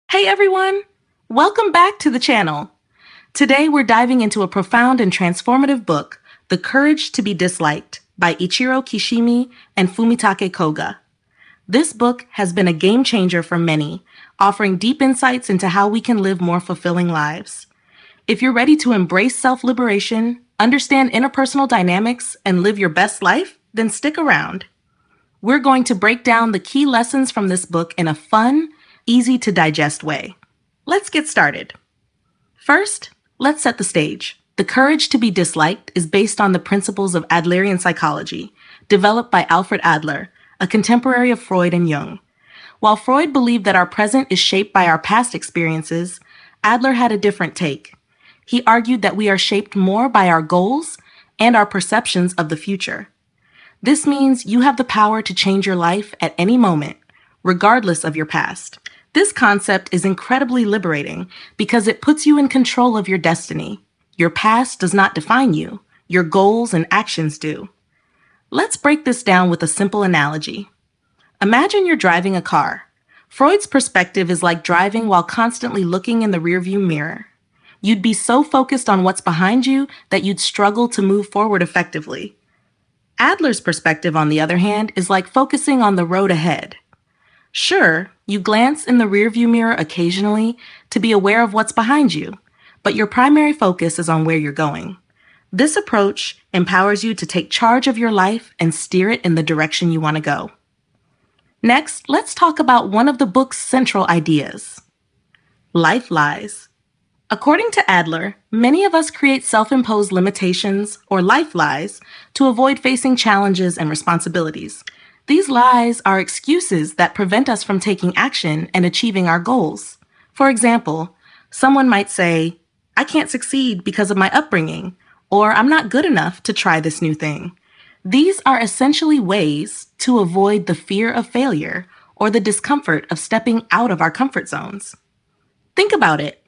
Hey everyone! Welcome back to the channel. Today we're diving into a profound and transformative book, The Courage to be Disliked by Ichiro Kishimi and Fumitake Koga. This book has been a game changer for many, offering deep insights into how we can live more fulfilling lives. If you're ready to embrace self-liberation, understand interpersonal dynamics, and live your best life, then stick around. We're going to break down the key lessons from this book in a fun, easy to digest way. Let's get started. First, let's set the stage. The Courage to be Disliked is based on the principles of Adlerian psychology, developed by Alfred Adler, a contemporary of Freud and Jung. While Freud believed that our present is shaped by our past experiences, Adler had a different take. He argued that we are shaped more by our goals and our perceptions of the future. This means you have the power to change your life at any moment, regardless of your past. This concept is incredibly liberating because it puts you in control of your destiny. Your past does not define you. Your goals and actions do. Let's break this down with a simple analogy. Imagine you're driving a car. Freud's perspective is like driving while constantly looking in the rearview mirror. You'd be so focused on what's behind you that you'd struggle to move forward effectively. Adler's perspective, on the other hand, is like focusing on the road ahead. Sure, you glance in the rearview mirror occasionally to be aware of what's behind you, but your primary focus is on where you're going. This approach empowers you to take charge of your life and steer it in the direction you want to go. Next, let's talk about one of the book's central ideas: life lies. According to Adler, many of us create self-imposed limitations or life lies to avoid facing challenges and responsibilities. These lies are excuses that prevent us from taking action and achieving our goals. For example, someone might say, "I can't succeed because of my upbringing," or "I'm not good enough to try this new thing." These are essentially ways to avoid the fear of failure or the discomfort of stepping out of our comfort zones. Think about it.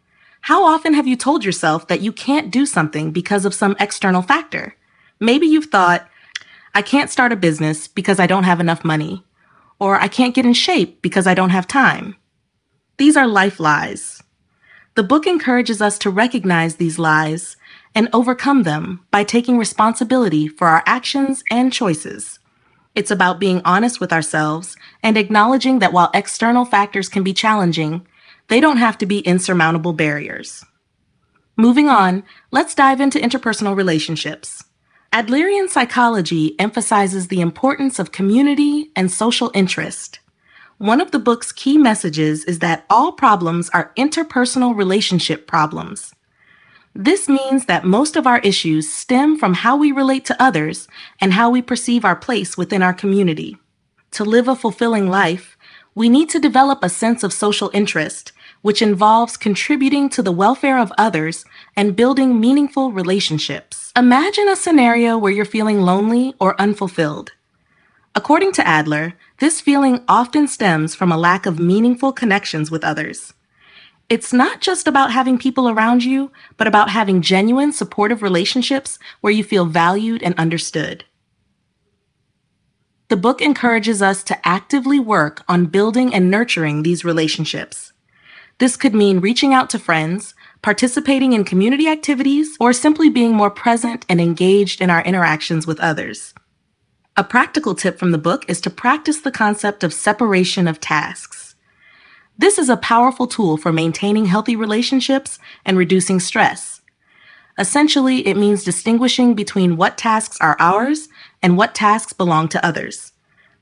How often have you told yourself that you can't do something because of some external factor? Maybe you've thought, "I can't start a business because I don't have enough money," or "I can't get in shape because I don't have time." These are life lies. The book encourages us to recognize these lies and overcome them by taking responsibility for our actions and choices. It's about being honest with ourselves and acknowledging that while external factors can be challenging, they don't have to be insurmountable barriers. Moving on, let's dive into interpersonal relationships. Adlerian psychology emphasizes the importance of community and social interest. One of the book's key messages is that all problems are interpersonal relationship problems. This means that most of our issues stem from how we relate to others and how we perceive our place within our community. To live a fulfilling life, we need to develop a sense of social interest, which involves contributing to the welfare of others and building meaningful relationships. Imagine a scenario where you're feeling lonely or unfulfilled. According to Adler, this feeling often stems from a lack of meaningful connections with others. It's not just about having people around you, but about having genuine, supportive relationships where you feel valued and understood. The book encourages us to actively work on building and nurturing these relationships. This could mean reaching out to friends, participating in community activities, or simply being more present and engaged in our interactions with others. A practical tip from the book is to practice the concept of separation of tasks. This is a powerful tool for maintaining healthy relationships and reducing stress. Essentially, it means distinguishing between what tasks are ours and what tasks belong to others.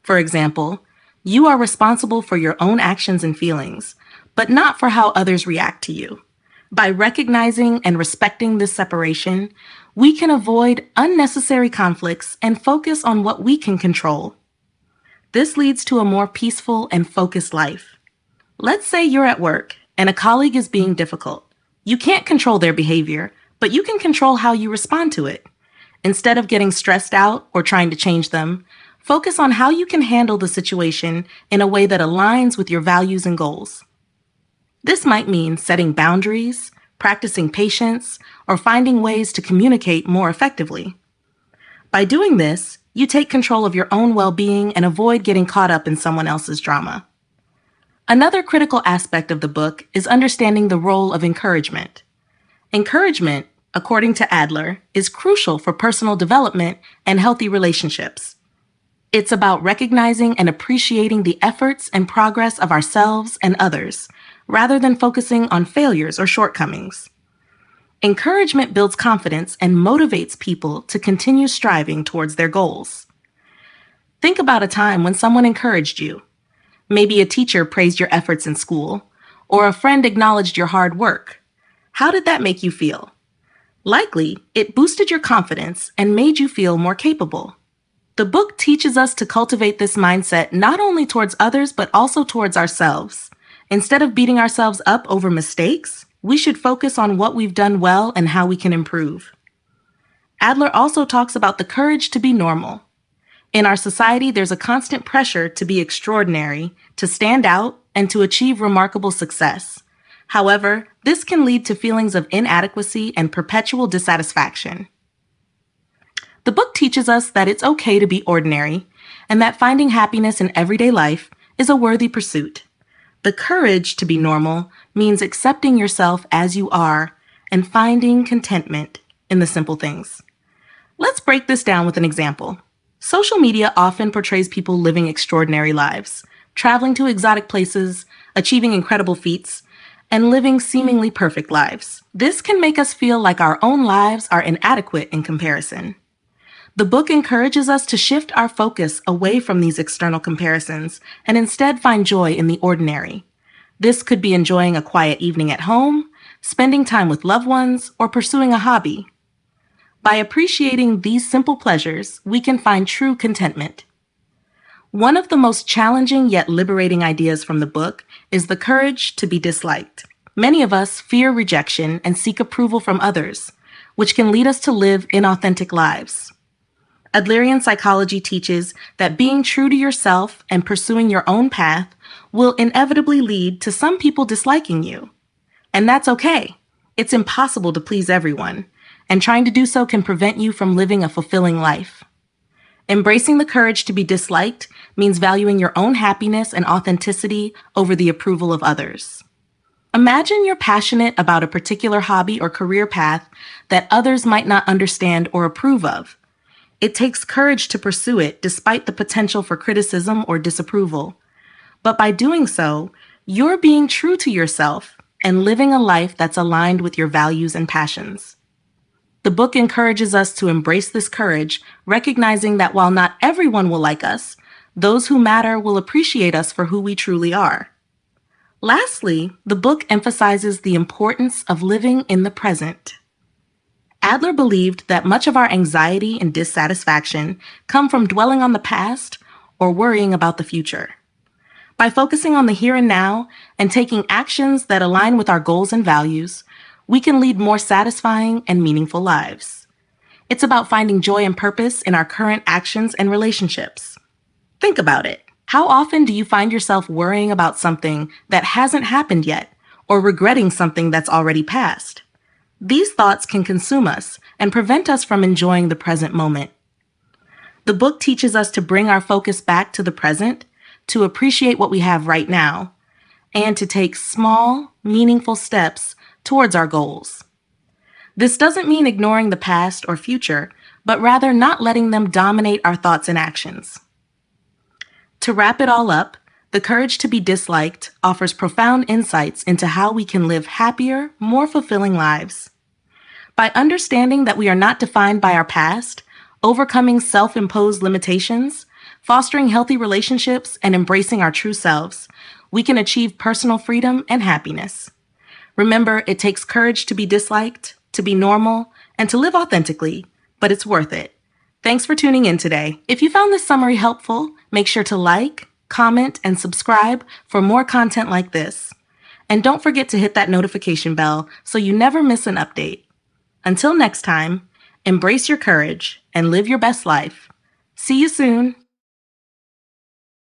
For example, you are responsible for your own actions and feelings, but not for how others react to you. By recognizing and respecting this separation, we can avoid unnecessary conflicts and focus on what we can control. This leads to a more peaceful and focused life. Let's say you're at work and a colleague is being difficult. You can't control their behavior, but you can control how you respond to it. Instead of getting stressed out or trying to change them, focus on how you can handle the situation in a way that aligns with your values and goals. This might mean setting boundaries, practicing patience, or finding ways to communicate more effectively. By doing this, you take control of your own well-being and avoid getting caught up in someone else's drama. Another critical aspect of the book is understanding the role of encouragement. Encouragement, according to Adler, is crucial for personal development and healthy relationships. It's about recognizing and appreciating the efforts and progress of ourselves and others, rather than focusing on failures or shortcomings. Encouragement builds confidence and motivates people to continue striving towards their goals. Think about a time when someone encouraged you. Maybe a teacher praised your efforts in school, or a friend acknowledged your hard work. How did that make you feel? Likely, it boosted your confidence and made you feel more capable. The book teaches us to cultivate this mindset not only towards others, but also towards ourselves. Instead of beating ourselves up over mistakes, we should focus on what we've done well and how we can improve. Adler also talks about the courage to be normal. In our society, there's a constant pressure to be extraordinary, to stand out, and to achieve remarkable success. However, this can lead to feelings of inadequacy and perpetual dissatisfaction. The book teaches us that it's okay to be ordinary, and that finding happiness in everyday life is a worthy pursuit. The courage to be normal means accepting yourself as you are and finding contentment in the simple things. Let's break this down with an example. Social media often portrays people living extraordinary lives, traveling to exotic places, achieving incredible feats, and living seemingly perfect lives. This can make us feel like our own lives are inadequate in comparison. The book encourages us to shift our focus away from these external comparisons and instead find joy in the ordinary. This could be enjoying a quiet evening at home, spending time with loved ones, or pursuing a hobby. By appreciating these simple pleasures, we can find true contentment. One of the most challenging yet liberating ideas from the book is the courage to be disliked. Many of us fear rejection and seek approval from others, which can lead us to live inauthentic lives. Adlerian psychology teaches that being true to yourself and pursuing your own path will inevitably lead to some people disliking you. And that's okay. It's impossible to please everyone, and trying to do so can prevent you from living a fulfilling life. Embracing the courage to be disliked means valuing your own happiness and authenticity over the approval of others. Imagine you're passionate about a particular hobby or career path that others might not understand or approve of. It takes courage to pursue it despite the potential for criticism or disapproval. But by doing so, you're being true to yourself and living a life that's aligned with your values and passions. The book encourages us to embrace this courage, recognizing that while not everyone will like us, those who matter will appreciate us for who we truly are. Lastly, the book emphasizes the importance of living in the present. Adler believed that much of our anxiety and dissatisfaction come from dwelling on the past or worrying about the future. By focusing on the here and now and taking actions that align with our goals and values, we can lead more satisfying and meaningful lives. It's about finding joy and purpose in our current actions and relationships. Think about it. How often do you find yourself worrying about something that hasn't happened yet, or regretting something that's already passed? These thoughts can consume us and prevent us from enjoying the present moment. The book teaches us to bring our focus back to the present, to appreciate what we have right now, and to take small, meaningful steps towards our goals. This doesn't mean ignoring the past or future, but rather not letting them dominate our thoughts and actions. To wrap it all up, The Courage to be Disliked offers profound insights into how we can live happier, more fulfilling lives. By understanding that we are not defined by our past, overcoming self-imposed limitations, fostering healthy relationships, and embracing our true selves, we can achieve personal freedom and happiness. Remember, it takes courage to be disliked, to be normal, and to live authentically, but it's worth it. Thanks for tuning in today. If you found this summary helpful, make sure to like, comment, and subscribe for more content like this. And don't forget to hit that notification bell so you never miss an update. Until next time, embrace your courage and live your best life. See you soon.